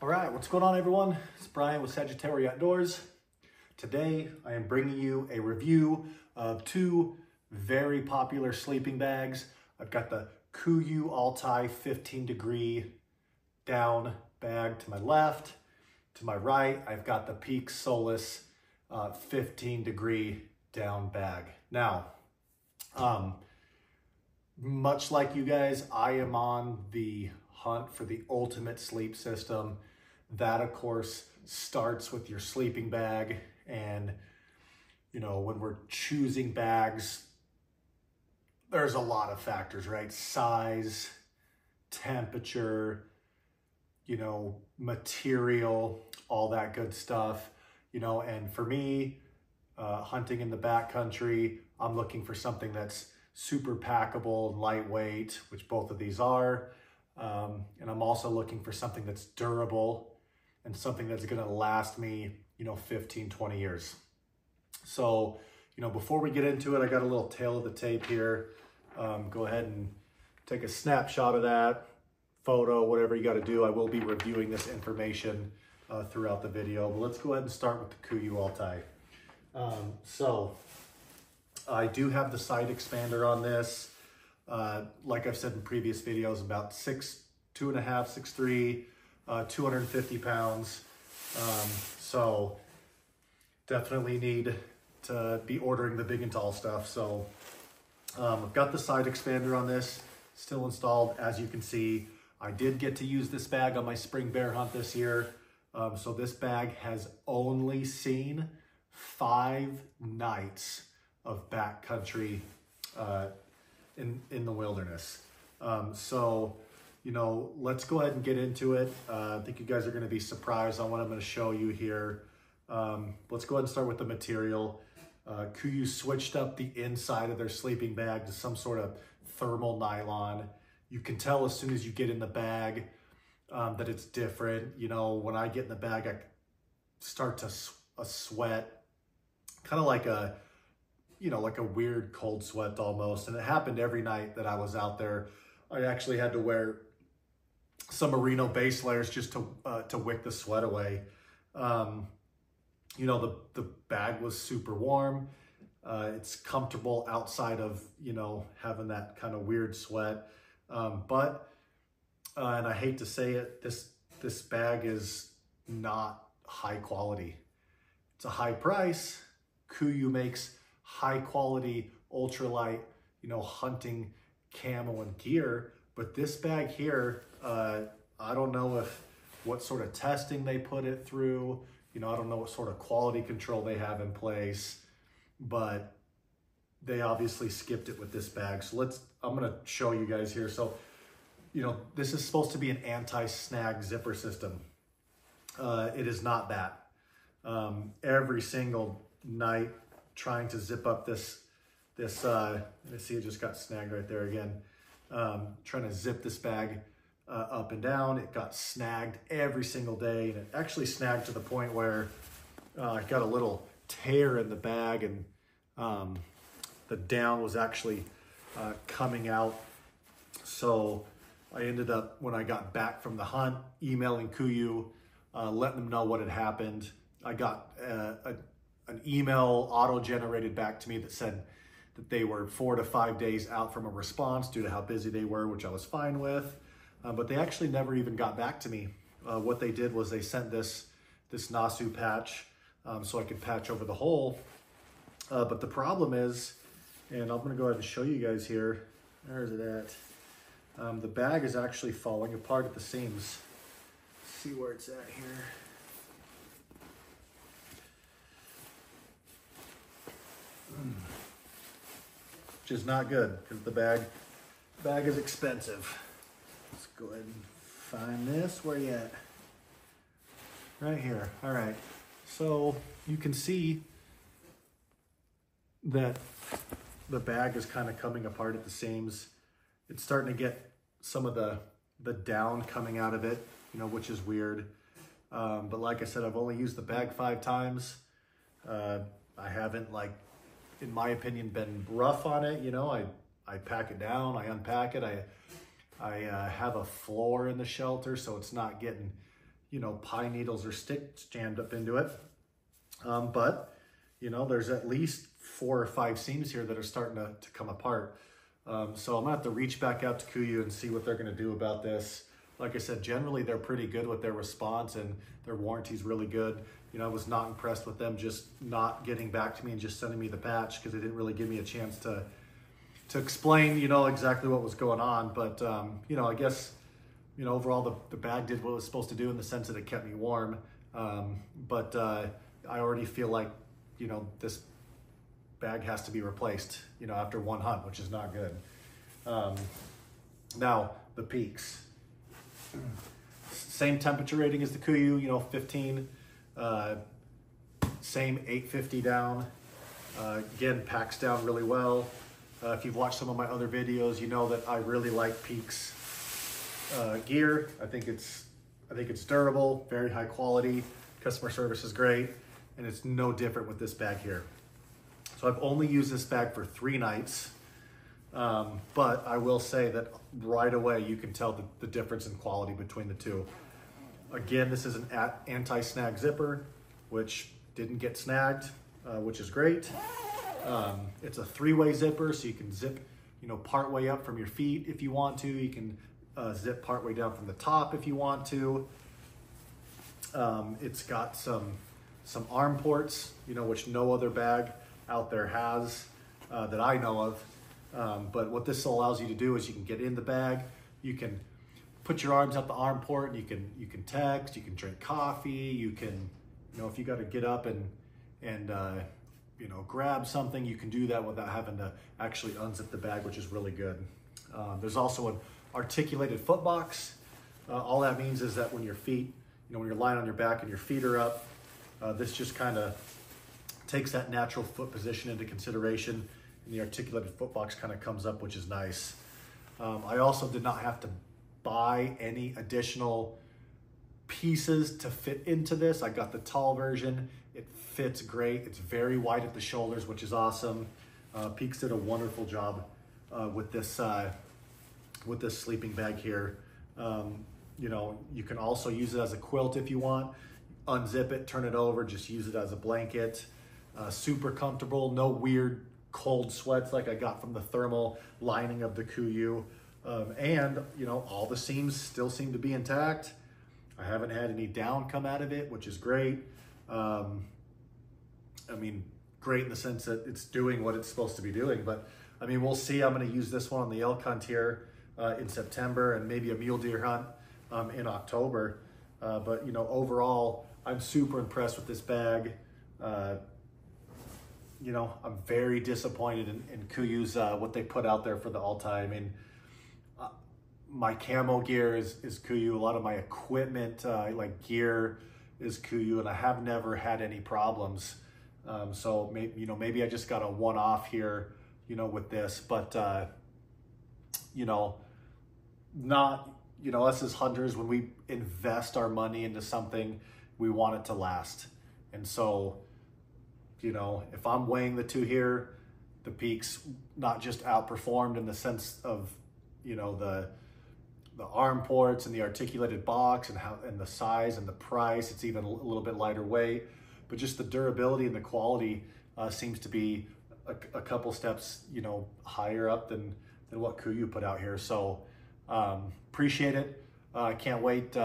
All right, what's going on, everyone? It's Brian with Sagittarius Outdoors. Today, I am bringing you a review of two very popular sleeping bags. I've got the Kuiu Altai 15 degree down bag to my left. To my right, I've got the Peax Solace 15 degree down bag. Now, much like you guys, I am on the hunt for the ultimate sleep system. That, of course, starts with your sleeping bag. And, you know, when we're choosing bags, there's a lot of factors, right? Size, temperature, you know, material, all that good stuff, you know. And for me, hunting in the backcountry, I'm looking for something that's super packable and lightweight, which both of these are. And I'm also looking for something that's durable and something that's going to last me, you know, 15, 20 years. So, you know, before we get into it, I got a little tail of the tape here. Go ahead and take a snapshot of that, photo, whatever you got to do. I will be reviewing this information throughout the video, but let's go ahead and start with the Kuiu Altai. So I do have the side expander on this. Like I've said in previous videos, about 2.5, 6'3", 250 pounds. So definitely need to be ordering the big and tall stuff. So I've got the side expander on this still installed. As you can see, I did get to use this bag on my spring bear hunt this year. So this bag has only seen 5 nights of backcountry in the wilderness. So, you know, let's go ahead and get into it. I think you guys are going to be surprised on what I'm going to show you here. Let's go ahead and start with the material. Kuiu switched up the inside of their sleeping bag to some sort of thermal nylon. You can tell as soon as you get in the bag that it's different. You know, when I get in the bag, I start to sweat, kind of like a, you know, like a weird cold sweat almost. And it happened every night that I was out there. I actually had to wear some merino base layers just to wick the sweat away. You know, the bag was super warm. It's comfortable outside of, you know, having that kind of weird sweat. But and I hate to say it, this bag is not high quality. It's a high price. Kuiu makes high quality, ultralight, you know, hunting camo and gear. But this bag here, I don't know what sort of testing they put it through. You know, I don't know what sort of quality control they have in place, but they obviously skipped it with this bag. So I'm gonna show you guys here. So, you know, this is supposed to be an anti-snag zipper system. It is not that. Every single night trying to zip up this, let's see, it just got snagged right there again. Trying to zip this bag up and down. It got snagged every single day. And it actually snagged to the point where I got a little tear in the bag, and the down was actually coming out. So I ended up, when I got back from the hunt, emailing Kuiu, letting them know what had happened. I got an email auto-generated back to me that said that they were 4 to 5 days out from a response due to how busy they were, which I was fine with. But they actually never even got back to me. What they did was they sent this Nasu patch so I could patch over the hole. But the problem is, and I'm gonna go ahead and show you guys here, where is it at? The bag is actually falling apart at the seams. Let's see where it's at here. Which is not good because the bag is expensive. Let's go ahead and find this. Where you at? Right here. All right. So you can see that the bag is kind of coming apart at the seams. It's starting to get some of the down coming out of it, you know, which is weird. But like I said, I've only used the bag 5 times. I haven't, like, in my opinion, been rough on it. You know, I pack it down, I unpack it. I have a floor in the shelter, so it's not getting you know, pine needles or sticks jammed up into it. But, you know, there's at least 4 or 5 seams here that are starting to come apart. So I'm gonna have to reach back out to Kuiu and see what they're gonna do about this. Like I said, generally they're pretty good with their response and their warranty's really good. You know, I was not impressed with them just not getting back to me and just sending me the patch, because they didn't really give me a chance to explain, you know, exactly what was going on. But, you know, I guess, you know, overall the bag did what it was supposed to do in the sense that it kept me warm. But I already feel like, you know, this bag has to be replaced, you know, after one hunt, which is not good. Now, the Peax. Same temperature rating as the Kuiu, you know, 15. Same 850 down. Again, packs down really well. If you've watched some of my other videos, you know that I really like Peax gear. I think it's durable, very high quality. Customer service is great, and it's no different with this bag here. So I've only used this bag for 3 nights, but I will say that right away you can tell the difference in quality between the two. Again, this is an anti-snag zipper, which didn't get snagged, which is great. It's a 3-way zipper, so you can zip, you know, part way up from your feet if you want to. You can zip part way down from the top if you want to. It's got some arm ports, you know, which no other bag out there has that I know of. But what this allows you to do is you can get in the bag, you can put your arms out the arm port, and you can text, you can drink coffee, you can, you know, if you got to get up and you know, grab something, you can do that without having to actually unzip the bag, which is really good. There's also an articulated foot box. All that means is that when your feet, you know, when you're lying on your back and your feet are up, this just kind of takes that natural foot position into consideration, and the articulated foot box kind of comes up, which is nice. I also did not have to buy any additional pieces to fit into this. I got the tall version. It fits great. It's very wide at the shoulders, which is awesome. Peax did a wonderful job with this sleeping bag here. You know, you can also use it as a quilt if you want. Unzip it, turn it over, just use it as a blanket. Super comfortable, no weird cold sweats like I got from the thermal lining of the Kuiu. And, you know, all the seams still seem to be intact. I haven't had any down come out of it, which is great. I mean, great in the sense that it's doing what it's supposed to be doing. But, I mean, we'll see. I'm going to use this one on the elk hunt here in September, and maybe a mule deer hunt in October. But, you know, overall, I'm super impressed with this bag. You know, I'm very disappointed in Kuiu's, what they put out there for the Altai. I mean, my camo gear is Kuiu. A lot of my equipment, like gear, is Kuiu, and I have never had any problems. So maybe, you know, maybe I just got a one-off here, you know, with this, but you know, not, you know, us as hunters, when we invest our money into something, we want it to last. And so, you know, if I'm weighing the two here, the Peax not just outperformed in the sense of, you know, the arm ports and the articulated box and how, and the size and the price, it's even a little bit lighter weight, but just the durability and the quality seems to be a couple steps, you know, higher up than what Kuiu put out here. So appreciate it. I can't wait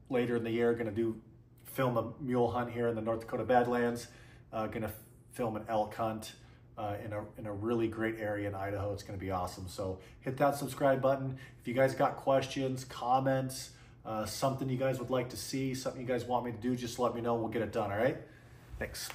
later in the year. Going to film a mule hunt here in the North Dakota Badlands. Going to film an elk hunt in a really great area in Idaho. It's going to be awesome. So hit that subscribe button. If you guys got questions, comments, something you guys would like to see, something you guys want me to do, just let me know. We'll get it done. All right. Thanks.